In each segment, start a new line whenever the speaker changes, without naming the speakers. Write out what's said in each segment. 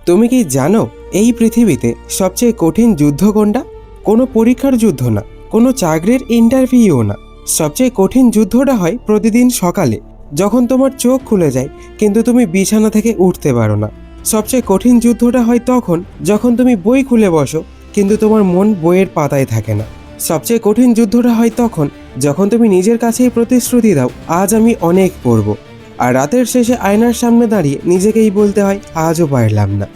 তুমি কি জানো এই পৃথিবীতে সবচেয়ে কঠিন যুদ্ধ কোনটা? কোনো পরীক্ষার যুদ্ধ না, কোনো চাকরির ইন্টারভিউ না। সবচেয়ে কঠিন যুদ্ধটা হয় প্রতিদিন সকালে, যখন তোমার চোখ খুলে যায় কিন্তু তুমি বিছানা থেকে উঠতে পারো না। সবচেয়ে কঠিন যুদ্ধটা হয় তখন যখন তুমি বই খুলে বসো কিন্তু তোমার মন বইয়ের পাতায় থাকে না। সবচেয়ে কঠিন যুদ্ধটা হয় তখন যখন তুমি নিজের কাছেই প্রতিশ্রুতি দাও, আজ আমি অনেক পড়ব, আর রাতের শেষে আয়নার সামনে দাঁড়িয়ে নিজেকেই বলতে হয় আজও পারলাম না।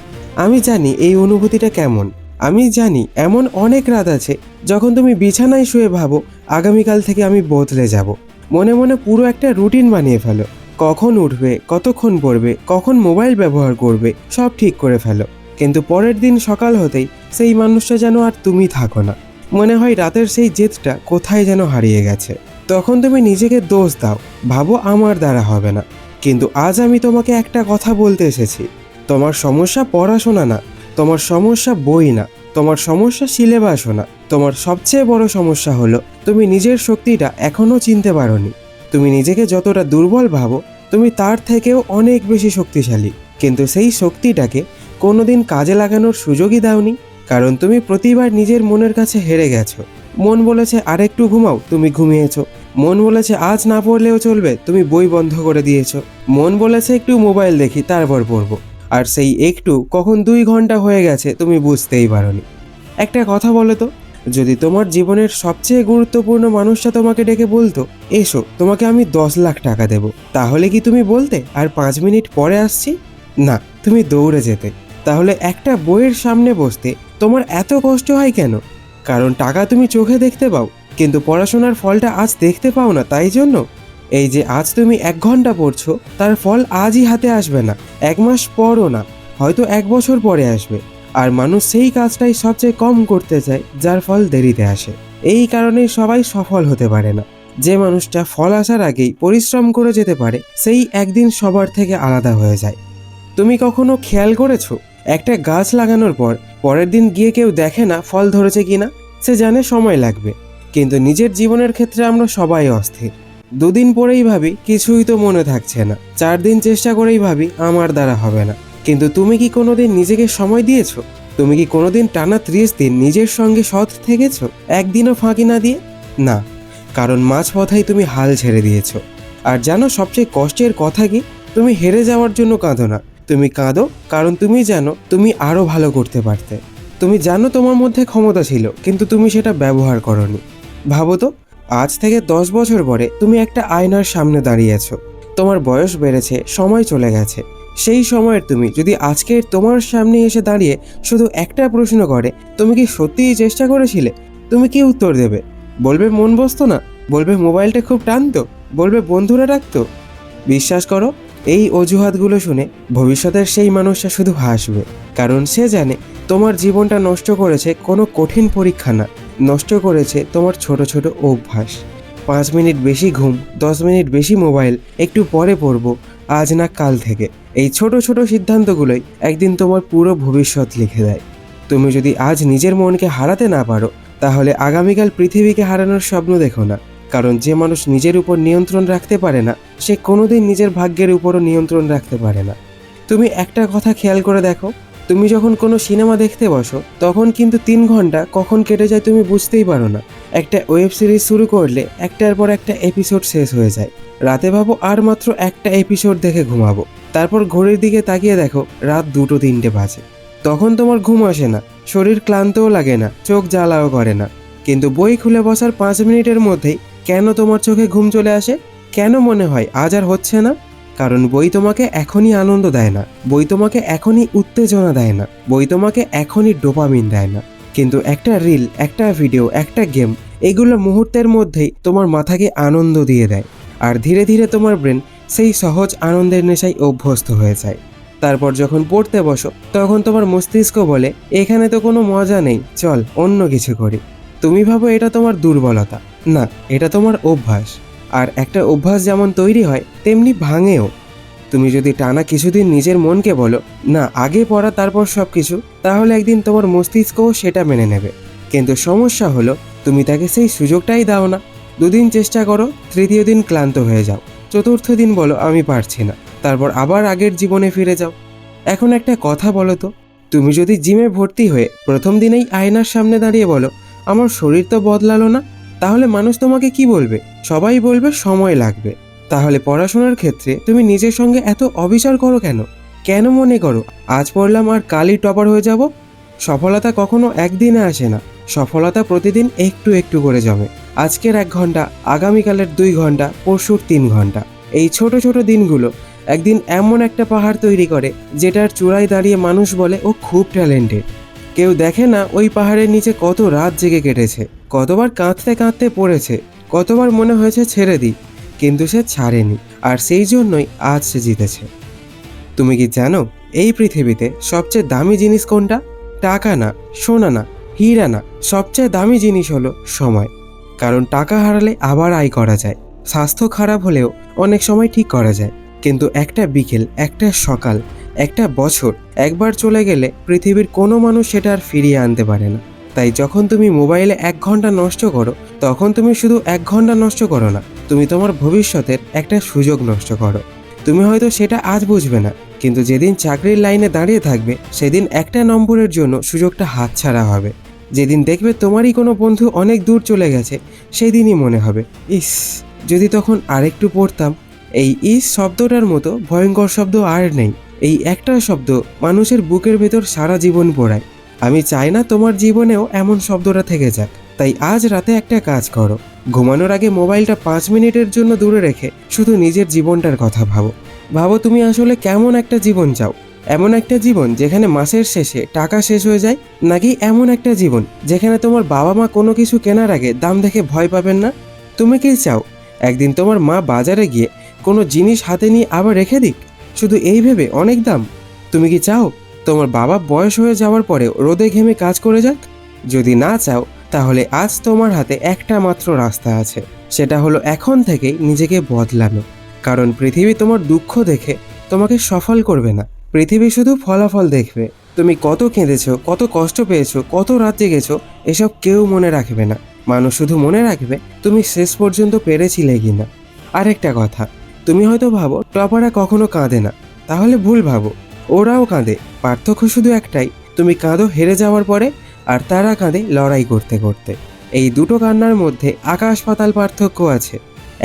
আমি জানি এই অনুভূতিটা কেমন। আমি জানি এমন অনেক রাত আছে যখন তুমি বিছানায় শুয়ে ভাবো আগামীকাল থেকে আমি বদলে যাব। মনে মনে পুরো একটা রুটিন বানিয়ে ফেলো, কখন উঠবে, কতক্ষণ পড়বে, কখন মোবাইল ব্যবহার করবে, সব ঠিক করে ফেলো। কিন্তু পরের দিন সকাল হতেই সেই মানুষটা যেন আর তুমি থাকো না। মনে হয় রাতের সেই জেদটা কোথায় যেন হারিয়ে গেছে। তখন তুমি নিজেকে দোষ দাও, ভাবো আমার দ্বারা হবে না। কিন্তু আজ আমি তোমাকে একটা কথা বলতে এসেছি। তোমার সমস্যা পড়াশোনা না, তোমার সমস্যা বই না, তোমার সমস্যা সিলেবাসও না। তোমার সবচেয়ে বড় সমস্যা হলো তুমি নিজের শক্তিটা এখনও চিনতে পারোনি। তুমি নিজেকে যতটা দুর্বল ভাবো তুমি তার থেকেও অনেক বেশি শক্তিশালী, কিন্তু সেই শক্তিটাকে কোনোদিন কাজে লাগানোর সুযোগই দাওনি। কারণ তুমি প্রতিবার নিজের মনের কাছে হেরে গেছো। মন বলেছে আরেকটু ঘুমাও, তুমি ঘুমিয়েছো। মন বলেছে আজ না পড়লেও চলবে, তুমি বই বন্ধ করে দিয়েছো। মন বলেছে একটু মোবাইল দেখি তারপর পড়বো, আর সেই একটু কখন 2 ঘন্টা হয়ে গেছে তুমি বুঝতেই পারোনি। একটা কথা বলো তো, যদি তোমার জীবনের সবচেয়ে গুরুত্বপূর্ণ মানুষটা তোমাকে ডেকে বলতো এসো তোমাকে আমি 10 লাখ টাকা দেব, তাহলে কি তুমি বলতে আর 5 মিনিট পরে আসছি? না, তুমি দৌড়ে যেতে। তাহলে একটা বইয়ের সামনে বসতে তোমার এত কষ্ট হয় কেন? কারণ টাকা তুমি চোখে দেখতে পাও, কিন্তু পড়াশোনার ফলটা আজ দেখতে পাও না, তাই জন্য। এই যে আজ তুমি 1 ঘন্টা পড়ছো তার ফল আজই হাতে আসবে না, 1 মাস পরও না, হয়তো 1 বছর পরে আসবে। আর মানুষ সেই কাজটাই সবচেয়ে কম করতে চায় যার ফল দেরিতে আসে। এই কারণেই সবাই সফল হতে পারে না। যে মানুষটা ফল আসার আগেই পরিশ্রম করে যেতে পারে সেই একদিন সবার থেকে আলাদা হয়ে যায়। তুমি কখনো খেয়াল করেছো একটা গাছ লাগানোর পর পরের দিন গিয়ে কেউ দেখে না ফল ধরেছে কিনা? সে জানে সময় লাগবে। কিন্তু নিজের জীবনের ক্ষেত্রে আমরা সবাই অস্থির। 2 দিন পরেই ভাবি কিছুই তো মনে থাকছে না, 4 দিন চেষ্টা করেই ভাবি আমার দ্বারা হবে না। কিন্তু তুমি কি কোনোদিন নিজেকে সময় দিয়েছো? তুমি কি কোনোদিন টানা 30 দিন নিজের সঙ্গে সৎ থেকেছো, একদিনও ফাঁকি না দিয়ে? না, কারণ মাঝপথেই তুমি হাল ছেড়ে দিয়েছো। আর জানো সবচেয়ে কষ্টের কথা কি? তুমি হেরে যাওয়ার জন্য কাঁদো না, তুমি কাঁদো কারণ তুমি জানো তুমি আরও ভালো করতে পারতে। তুমি জানো তোমার মধ্যে ক্ষমতা ছিল কিন্তু তুমি সেটা ব্যবহার করোনি। ভাবো তো, আজ থেকে 10 বছর পরে তুমি একটা আয়নার সামনে দাঁড়িয়েছো। তোমার বয়স বেড়েছে, সময় চলে গেছে। সেই সময়ের তুমি যদি আজকের তোমার সামনে এসে দাঁড়িয়ে শুধু একটা প্রশ্ন করে তুমি কি সত্যিই চেষ্টা করেছিলে, তুমি কি উত্তর দেবে? বলবে মন বসতো না, বলবে মোবাইলটা খুব টানতো, বলবে বন্ধুরা ডাকতো? বিশ্বাস করো, এই অজুহাতগুলো শুনে ভবিষ্যতের সেই মানুষটা শুধু হাসবে। কারণ সে জানে তোমার জীবনটা নষ্ট করেছে কোনো কঠিন পরীক্ষা না, নষ্ট করেছে তোমার ছোট ছোট অভ্যাস। 5 মিনিট বেশি ঘুম, 10 মিনিট বেশি মোবাইল, একটু পরে পড়বো, আজ না কাল থেকে। এই ছোট ছোট সিদ্ধান্তগুলোই একদিন তোমার পুরো ভবিষ্যৎ লিখে দেয়। তুমি যদি আজ নিজের মনকে হারাতে না পারো তাহলে আগামীকাল পৃথিবীকে হারানোর স্বপ্ন দেখো না। কারণ যে মানুষ নিজের উপর নিয়ন্ত্রণ রাখতে পারে না সে কোনোদিন নিজের ভাগ্যের উপরও নিয়ন্ত্রণ রাখতে পারে না। তুমি একটা কথা খেয়াল করে দেখো, তুমি যখন কোনো সিনেমা দেখতে বসো তখন কিন্তু 3 ঘন্টা কখন কেটে যায় তুমি বুঝতেই পারো না। একটা ওয়েব সিরিজ শুরু করলে একটার পর একটা এপিসোড শেষ হয়ে যায়। রাতে ভাবো আর মাত্র একটা এপিসোড দেখে ঘুমাবো, তারপর ঘড়ির দিকে তাকিয়ে দেখো রাত 2-3টে বাজে। তখন তোমার ঘুম আসে না, শরীর ক্লান্তও লাগে না, চোখ জ্বালাও করে না। কিন্তু বই খুলে বসার 5 মিনিটের মধ্যেই কেন তোমার চোখে ঘুম চলে আসে? কেন মনে হয় আজ আর হচ্ছে না? কারণ বই তোমাকে এখনই আনন্দ দেয় না, বই তোমাকে এখনই উত্তেজনা দেয় না, বই তোমাকে এখনই ডোপামিন দেয় না। কিন্তু একটা রিল, একটা ভিডিও, একটা গেম, এগুলো মুহূর্তের মধ্যেই তোমার মাথাকে আনন্দ দিয়ে দেয়। আর ধীরে ধীরে তোমার ব্রেন সেই সহজ আনন্দের নেশায় অভ্যস্ত হয়ে যায়। তারপর যখন পড়তে বসো তখন তোমার মস্তিষ্ক বলে এখানে তো কোনো মজা নেই, চল অন্য কিছু করি। তুমি ভাবো এটা তোমার দুর্বলতা, না, এটা তোমার অভ্যাস। আর একটা অভ্যাস যেমন তৈরি হয় তেমনি ভাঙেও। তুমি যদি টানা কিছুদিন নিজের মনকে বলো না আগে পড়া তারপর সব কিছু, তাহলে একদিন তোমার মস্তিষ্কও সেটা মেনে নেবে। কিন্তু সমস্যা হলো তুমি তাকে সেই সুযোগটাই দাও না। 2 দিন চেষ্টা করো, তৃতীয় দিন ক্লান্ত হয়ে যাও, চতুর্থ দিন বলো আমি পারছি না, তারপর আবার আগের জীবনে ফিরে যাও। এখন একটা কথা বলো তো, তুমি যদি জিমে ভর্তি হয়ে প্রথম দিনেই আয়নার সামনে দাঁড়িয়ে বলো আমার শরীর তো বদলালো না, তাহলে মানুষ তোমাকে কি বলবে? সবাই বলবে সময় লাগবে। তাহলে পড়াশোনার ক্ষেত্রে তুমি নিজের সঙ্গে এত অবিচার করো কেন? কেন মনে করো আজ পড়লাম আর কালই টপার হয়ে যাব? সফলতা কখনো একদিনে আসে না, সফলতা প্রতিদিন একটু একটু করে জমে। আজকের 1 ঘন্টা, আগামীকালের 2 ঘন্টা, পরশুর 3 ঘন্টা, এই ছোট ছোট দিনগুলো একদিন এমন একটা পাহাড় তৈরি করে যেটার চূড়ায় দাঁড়িয়ে মানুষ বলে ও খুব ট্যালেন্টেড। কেউ দেখে না ওই পাহাড়ের নিচে কত রাত জেগে কেটেছে, কতবার কাঁদতে কাঁদতে পড়েছে, কতবার মনে হয়েছে ছেড়ে দিই, কিন্তু সে ছাড়েনি, আর সেই জন্যই আজ সে জিতেছে। তুমি কি জানো এই পৃথিবীতে সবচেয়ে দামি জিনিস কোনটা? টাকা না, সোনা না, হীরা না, সবচেয়ে দামি জিনিস হলো সময়। কারণ টাকা হারালে আবার আয় করা যায়, স্বাস্থ্য খারাপ হলেও অনেক সময় ঠিক করা যায়, কিন্তু একটা বিকেল, একটা সকাল, একটা বছর একবার চলে গেলে পৃথিবীর কোনো মানুষ সেটা আর ফিরিয়ে আনতে পারে না। তাই যখন তুমি মোবাইলে 1 ঘন্টা নষ্ট করো, তখন তুমি শুধু 1 ঘন্টা নষ্ট করো না, তুমি তোমার ভবিষ্যতের একটা সুযোগ নষ্ট করো। তুমি হয়তো সেটা আজ বুঝবে না, কিন্তু যেদিন চাকরির লাইনে দাঁড়িয়ে থাকবে সেদিন একটা নম্বরের জন্য সুযোগটা হাতছাড়া হবে। যেদিন দেখবে তোমারই কোনো বন্ধু অনেক দূর চলে গেছে, সেদিনই মনে হবে ইস, যদি তখন আরেকটু পড়তাম। এই ইস শব্দটার মতো ভয়ঙ্কর শব্দ আর নেই। এই একটা শব্দ মানুষের বুকের ভেতর সারা জীবন পোড়ায়। আমি চাই না তোমার জীবনেও এমন শব্দটা থেকে যাক। তাই আজ রাতে একটা কাজ করো, ঘুমানোর আগে মোবাইলটা 5 মিনিটের জন্য দূরে রেখে শুধু নিজের জীবনটার কথা ভাবো। ভাবো তুমি আসলে কেমন একটা জীবন চাও? এমন একটা জীবন যেখানে মাসের শেষে টাকা শেষ হয়ে যায়, নাকি এমন একটা জীবন যেখানে তোমার বাবা মা কোনো কিছু কেনার আগে দাম দেখে ভয় পাবেন না? তুমি কি চাও একদিন তোমার মা বাজারে গিয়ে কোনো জিনিস হাতে নিয়ে আবার রেখে দিক, শুধু এই ভেবে অনেক দাম? তুমি কি চাও তোমার বাবা বয়স হয়ে যাওয়ার পরেও রোদে ঘেমে কাজ করে যাক? যদি না চাও, তাহলে আজ তোমার হাতে একটা মাত্র রাস্তা আছে, সেটা হলো এখন থেকেই নিজেকে বদলানো। কারণ পৃথিবী তোমার দুঃখ দেখে তোমাকে সফল করবে না, পৃথিবী শুধু ফলাফল দেখবে। তুমি কত কেঁদেছো, কত কষ্ট পেয়েছো, কত রাত জেগেছো, এসব কেউ মনে রাখবে না। মানুষ শুধু মনে রাখবে তুমি শেষ পর্যন্ত পেরেছিলে কিনা। আরেকটা কথা, তুমি হয়তো ভাবো টপাররা কখনো কাঁদে না, তাহলে ভুল ভাবো, ওরাও কাঁদে। পার্থক্য শুধু একটাই, তুমি কাঁদো হেরে যাওয়ার পরে, আর তারা কাঁদে লড়াই করতে করতে। এই দুটো কান্নার মধ্যে আকাশ পাতাল পার্থক্য আছে।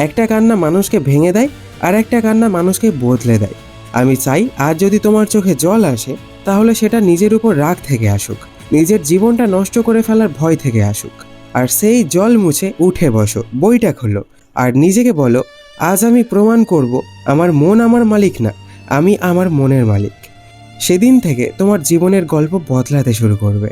একটা কান্না মানুষকে ভেঙে দেয়, আর একটা কান্না মানুষকে বদলে দেয়। আমি চাই আজ যদি তোমার চোখে জল আসে, তাহলে সেটা নিজের উপর রাগ থেকে আসুক, নিজের জীবনটা নষ্ট করে ফেলার ভয় থেকে আসুক। আর সেই জল মুছে উঠে বসো, বইটা খোলো, আর নিজেকে বলো আজ আমি প্রমাণ করব আমার মন আমার মালিক না, আমি আমার মনের মালিক। সেদিন থেকে তোমার জীবনের গল্প বদলাতে শুরু করবে।